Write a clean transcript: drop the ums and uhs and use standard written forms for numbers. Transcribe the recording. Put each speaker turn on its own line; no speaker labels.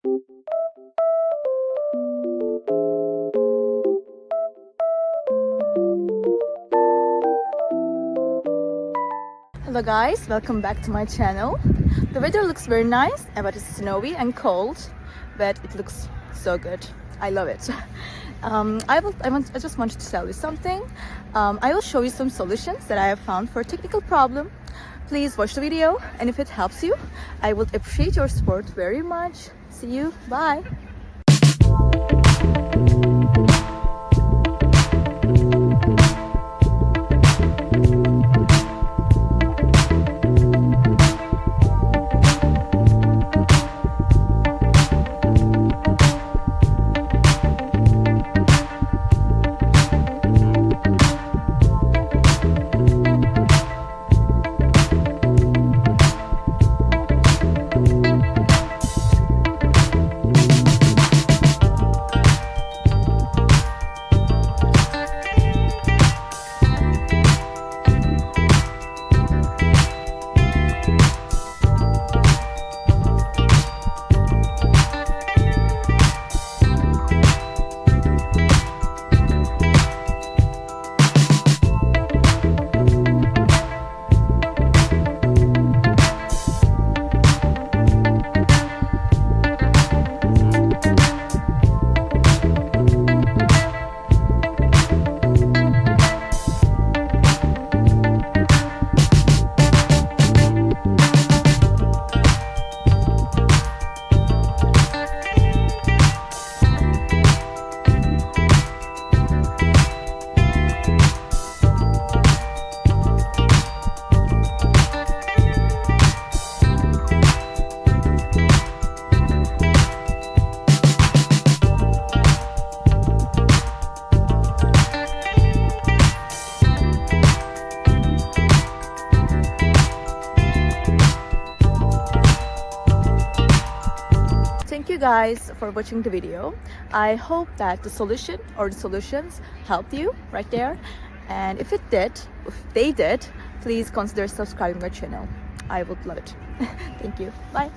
Hello guys, welcome back to my channel. The weather looks very nice, but it's snowy and cold, but it looks so good. I love it. I just wanted to tell you something. I will show you some solutions that I have found for a technical problem. Please watch the video, and if it helps you, I would appreciate your support very much. See you, bye. Thank you guys for watching the video. I hope that the solution or the solutions helped you right there. And if they did, please consider subscribing my channel. I would love it. Thank you. Bye.